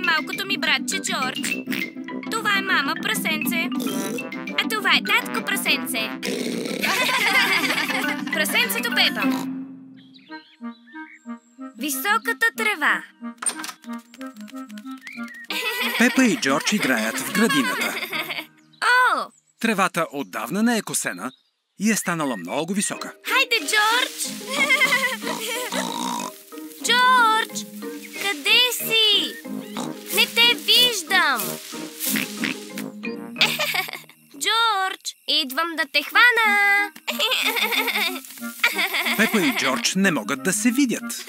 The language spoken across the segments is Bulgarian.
малкото ми братче Джордж. Това е мама прасенце. А това е татко прасенце. Прасенцето Пепа. Високата трева. Пепа и Джордж играят в градината. О! Тревата отдавна не е косена и е станала много висока. Хайде, Джордж! Джордж! Къде си? Не те виждам! Джордж! Идвам да те хвана! Пепа и Джордж не могат да се видят.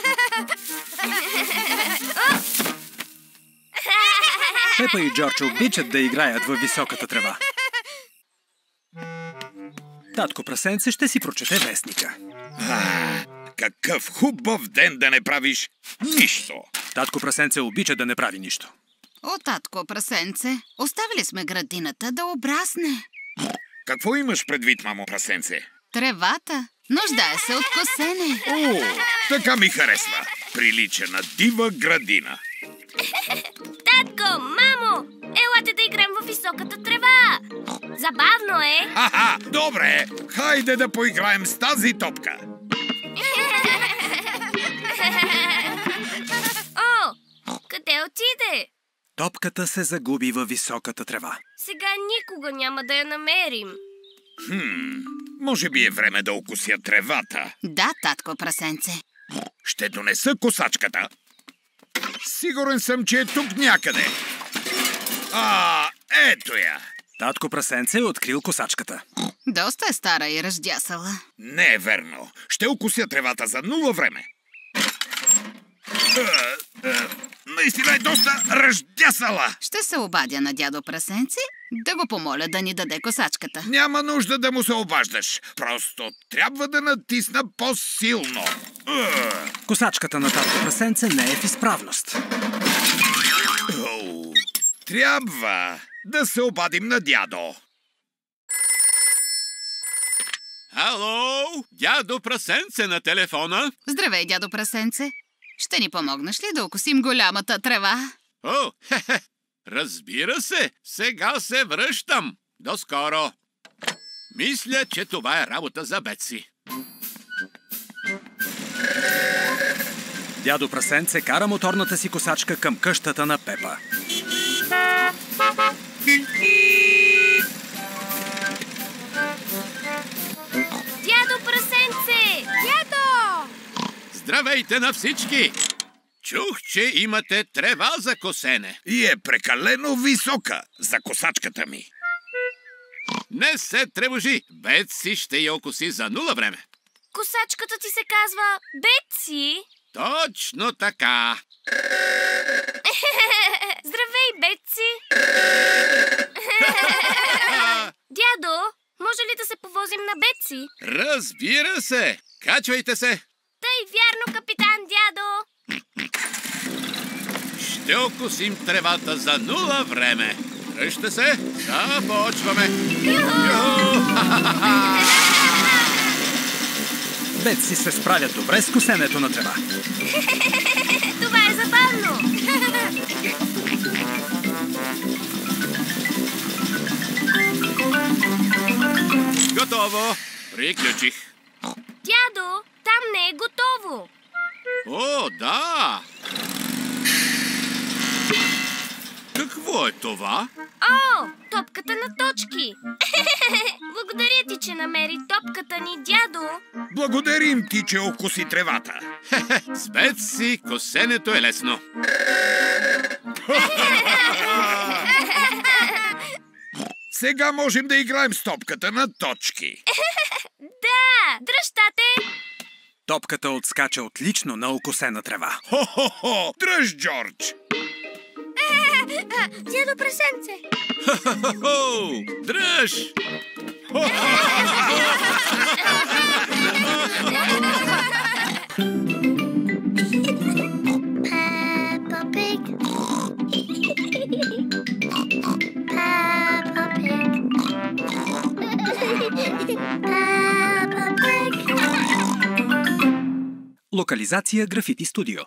Пепа и Джордж обичат да играят във високата трева. Татко прасенце ще си прочете вестника. Какъв хубав ден да не правиш нищо! Татко прасенце обича да не прави нищо. О, татко прасенце, оставили сме градината да обрасне. Какво имаш предвид, мамо прасенце? Тревата нуждае се от косене. О, така ми харесва. Прилича на дива градина. Татко, мамо! Елате да играем във високата трева! Забавно е! Ха-ха, добре! Хайде да поиграем с тази топка! О! Къде отиде? Топката се загуби във високата трева. Сега никога няма да я намерим. Може би е време да окуся тревата. Да, татко прасенце. Ще донеса косачката. Сигурен съм, че е тук някъде. Ето я. Татко прасенце е открил косачката. Доста е стара и раздясала. Не е верно. Ще окуся тревата за нула време. Наистина е доста раздясала. Ще се обадя на дядо прасенце да го помоля да ни даде косачката. Няма нужда да му се обаждаш. Просто трябва да натисна по-силно. Косачката на татко прасенце не е в изправност. Трябва да се обадим на дядо. Ало, дядо прасенце на телефона. Здравей, дядо прасенце. Ще ни помогнеш ли да окусим голямата трева? О, хе-хе, разбира се, сега се връщам. До скоро. Мисля, че това е работа за Бетси. Дядо прасенце кара моторната си косачка към къщата на Пепа. Дядо прасенце! Дядо! Здравейте на всички! Чух, че имате трева за косене. И е прекалено висока за косачката ми. Не се тревожи, Бетси ще я окуси за нула време. Косачката ти се казва Бетси? Точно така. Здравей, Бетси! Дядо, може ли да се повозим на Бетси? Разбира се! Качвайте се! Тъй вярно, капитан дядо! Ще окусим тревата за нула време. Дръжте се, започваме! Бетси се справят добре с косенето на трева. Това е забавно! Готово! Приключих. Дядо, там не е готово! О, да! Какво е това? О, топката на точки! Благодаря ти, че намери топката ни, дядо! Благодарим ти, че окуси тревата. С Бетси косенето е лесно. Сега можем да играем с топката на точки. Да! Дръж, тате! Топката отскача отлично на окосена трева. Хо-хо-хо! Дръж, Джордж! Дядо прасенце! Хо-хо-хо! Дръж! Peppa Pig. Peppa Pig. Peppa Pig. Локализация Графити Студио.